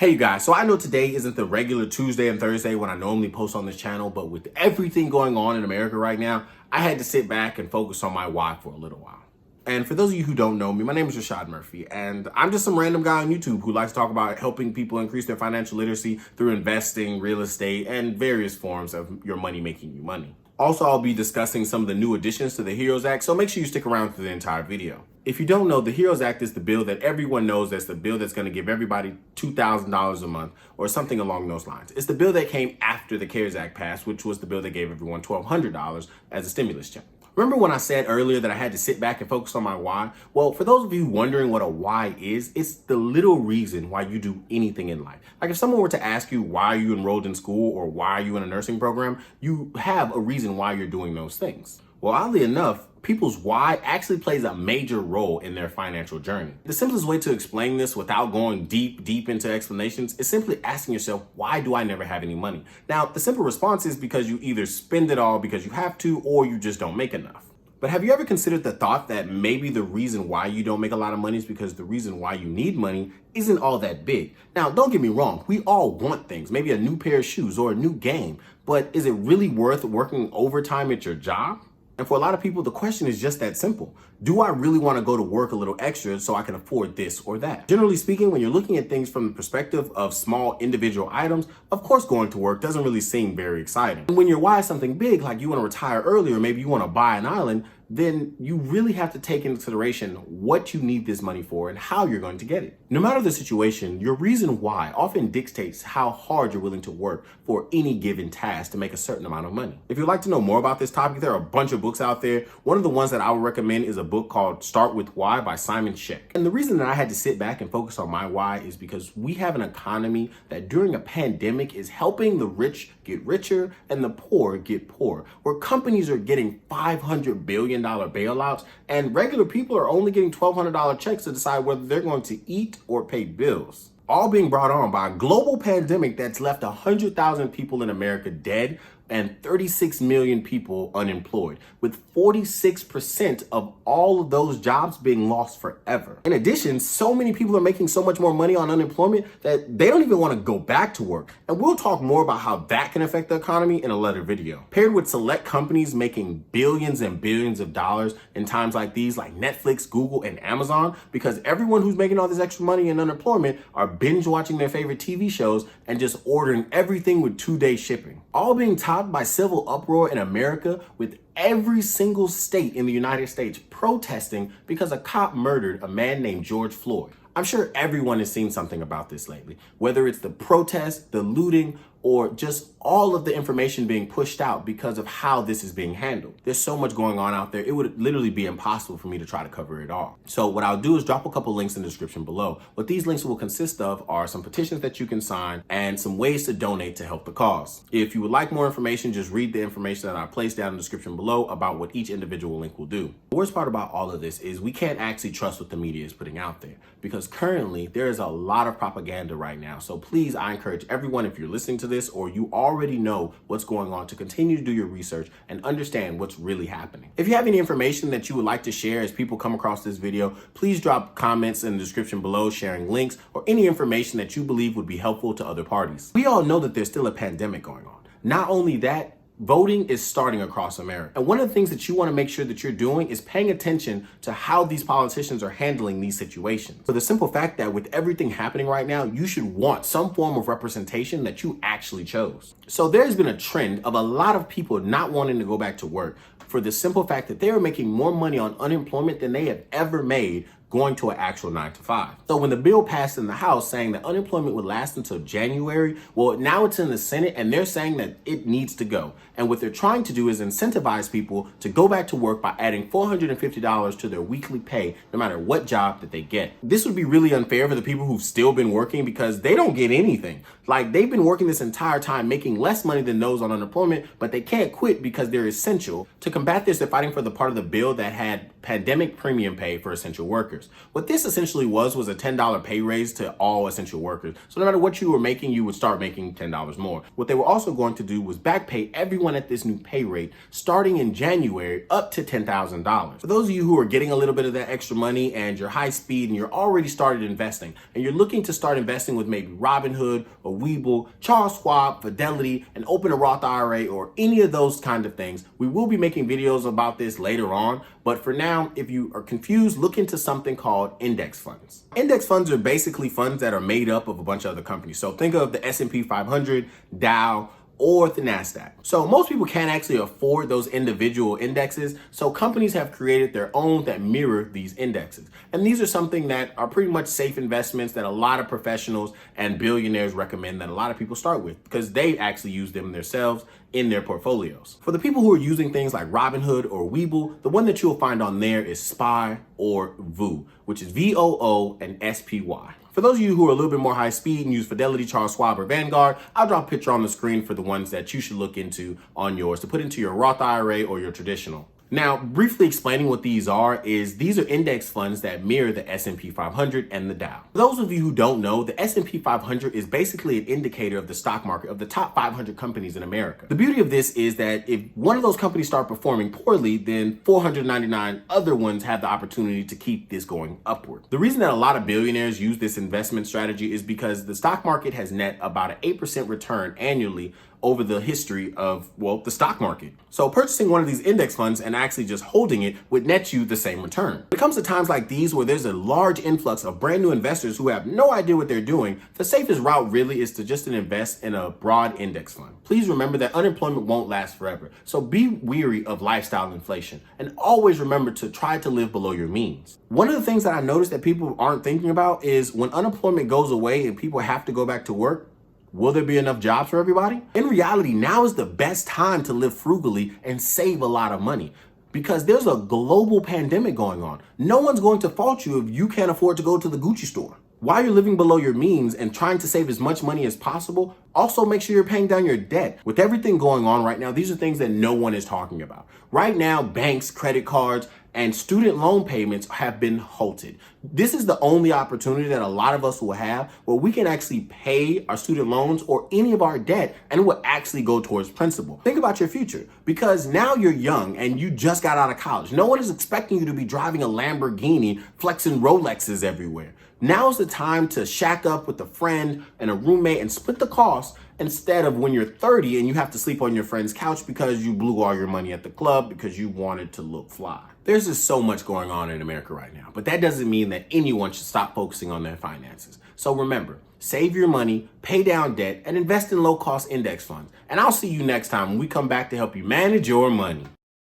Hey you guys, so I know today isn't the regular Tuesday and Thursday when I normally post on this channel, but with everything going on in America right now, I had to sit back and focus on my why for a little while. And for those of you who don't know me, my name is Rashad Murphy, and I'm just some random guy on YouTube who likes to talk about helping people increase their financial literacy through investing, real estate, and various forms of your money making you money. Also, I'll be discussing some of the new additions to the HEROES Act, so make sure you stick around through the entire video. If you don't know, the HEROES Act is the bill that everyone knows that's the bill that's going to give everybody $2,000 a month or something along those lines. It's the bill that came after the CARES Act passed, which was the bill that gave everyone $1,200 as a stimulus check. Remember when I said earlier that I had to sit back and focus on my why? Well, for those of you wondering what a why is, it's the little reason why you do anything in life. Like if someone were to ask you why are you enrolled in school or why are you in a nursing program, you have a reason why you're doing those things. Well, oddly enough, people's why actually plays a major role in their financial journey. The simplest way to explain this without going deep into explanations is simply asking yourself, why do I never have any money? Now, the simple response is because you either spend it all because you have to, or you just don't make enough. But have you ever considered the thought that maybe the reason why you don't make a lot of money is because the reason why you need money isn't all that big? Now, don't get me wrong. We all want things, maybe a new pair of shoes or a new game, but is it really worth working overtime at your job? And for a lot of people, the question is just that simple. Do I really want to go to work a little extra so I can afford this or that? Generally speaking, when you're looking at things from the perspective of small individual items, of course going to work doesn't really seem very exciting. And when your why is something big, like you want to retire early or maybe you want to buy an island, then you really have to take into consideration what you need this money for and how you're going to get it. No matter the situation, your reason why often dictates how hard you're willing to work for any given task to make a certain amount of money. If you'd like to know more about this topic, there are a bunch of books out there. One of the ones that I would recommend is a book called Start With Why by Simon Sinek. And the reason that I had to sit back and focus on my why is because we have an economy that during a pandemic is helping the rich get richer and the poor get poor, where companies are getting $500 billion bailouts and regular people are only getting $1,200 checks to decide whether they're going to eat or pay bills. All being brought on by a global pandemic that's left 100,000 people in America dead and 36 million people unemployed, with 46% of all of those jobs being lost forever. In addition, so many people are making so much more money on unemployment that they don't even want to go back to work. And we'll talk more about how that can affect the economy in a later video. Paired with select companies making billions and billions of dollars in times like these, like Netflix, Google, and Amazon, because everyone who's making all this extra money in unemployment are binge watching their favorite TV shows and just ordering everything with 2-day shipping. All being topped by civil uproar in America, with every single state in the United States protesting because a cop murdered a man named George Floyd. I'm sure everyone has seen something about this lately, whether it's the protest, the looting, or just all of the information being pushed out because of how this is being handled. There's so much going on out there, it would literally be impossible for me to try to cover it all. So what I'll do is drop a couple links in the description below. What these links will consist of are some petitions that you can sign and some ways to donate to help the cause. If you would like more information, just read the information that I placed down in the description below about what each individual link will do. The worst part about all of this is we can't actually trust what the media is putting out there, because currently there is a lot of propaganda right now. So please, I encourage everyone, if you're listening to this or you already know what's going on, to continue to do your research and understand what's really happening. If you have any information that you would like to share as people come across this video, please drop comments in the description below sharing links or any information that you believe would be helpful to other parties. We all know that there's still a pandemic going on. Not only that, voting is starting across America. And one of the things that you want to make sure that you're doing is paying attention to how these politicians are handling these situations. For the simple fact that with everything happening right now, you should want some form of representation that you actually chose. So there's been a trend of a lot of people not wanting to go back to work for the simple fact that they are making more money on unemployment than they have ever made going to an actual 9-to-5. So when the bill passed in the House saying that unemployment would last until January, well, now it's in the Senate and they're saying that it needs to go. And what they're trying to do is incentivize people to go back to work by adding $450 to their weekly pay, no matter what job that they get. This would be really unfair for the people who've still been working because they don't get anything. Like, they've been working this entire time making less money than those on unemployment, but they can't quit because they're essential. To combat this, they're fighting for the part of the bill that had pandemic premium pay for essential workers. What this essentially was a $10 pay raise to all essential workers. So no matter what you were making, you would start making $10 more. What they were also going to do was back pay everyone at this new pay rate starting in January up to $10,000. For those of you who are getting a little bit of that extra money and you're high speed and you're already started investing and you're looking to start investing with maybe Robinhood or Webull, Charles Schwab, Fidelity, and open a Roth IRA or any of those kind of things, we will be making videos about this later on. But for now, if you are confused, look into something called index funds. Index funds are basically funds that are made up of a bunch of other companies. So think of the S&P 500, Dow, or the NASDAQ. So most people can't actually afford those individual indexes. So companies have created their own that mirror these indexes. And these are something that are pretty much safe investments that a lot of professionals and billionaires recommend that a lot of people start with because they actually use them themselves in their portfolios. For the people who are using things like Robinhood or Webull, the one that you'll find on there is SPY or VOO, which is VOO and SPY. For those of you who are a little bit more high speed and use Fidelity, Charles Schwab, or Vanguard, I'll drop a picture on the screen for the ones that you should look into on yours to put into your Roth IRA or your traditional. Now, briefly explaining what these are index funds that mirror the S&P 500 and the Dow. For those of you who don't know, the S&P 500 is basically an indicator of the stock market of the top 500 companies in America. The beauty of this is that if one of those companies start performing poorly, then 499 other ones have the opportunity to keep this going upward. The reason that a lot of billionaires use this investment strategy is because the stock market has net about an 8% return annually over the history of, the stock market. So purchasing one of these index funds and actually just holding it would net you the same return. When it comes to times like these where there's a large influx of brand new investors who have no idea what they're doing, the safest route really is to just invest in a broad index fund. Please remember that unemployment won't last forever. So be weary of lifestyle inflation and always remember to try to live below your means. One of the things that I noticed that people aren't thinking about is when unemployment goes away and people have to go back to work, will there be enough jobs for everybody? In reality, now is the best time to live frugally and save a lot of money because there's a global pandemic going on. No one's going to fault you if you can't afford to go to the Gucci store. While you're living below your means and trying to save as much money as possible, also make sure you're paying down your debt. With everything going on right now, these are things that no one is talking about. Right now, banks, credit cards, and student loan payments have been halted. This is the only opportunity that a lot of us will have where we can actually pay our student loans or any of our debt and it will actually go towards principal. Think about your future because now you're young and you just got out of college. No one is expecting you to be driving a Lamborghini, flexing Rolexes everywhere. Now's the time to shack up with a friend and a roommate and split the cost instead of when you're 30 and you have to sleep on your friend's couch because you blew all your money at the club because you wanted to look fly. There's just so much going on in America right now, but that doesn't mean that anyone should stop focusing on their finances. So remember, save your money, pay down debt, and invest in low-cost index funds. And I'll see you next time when we come back to help you manage your money.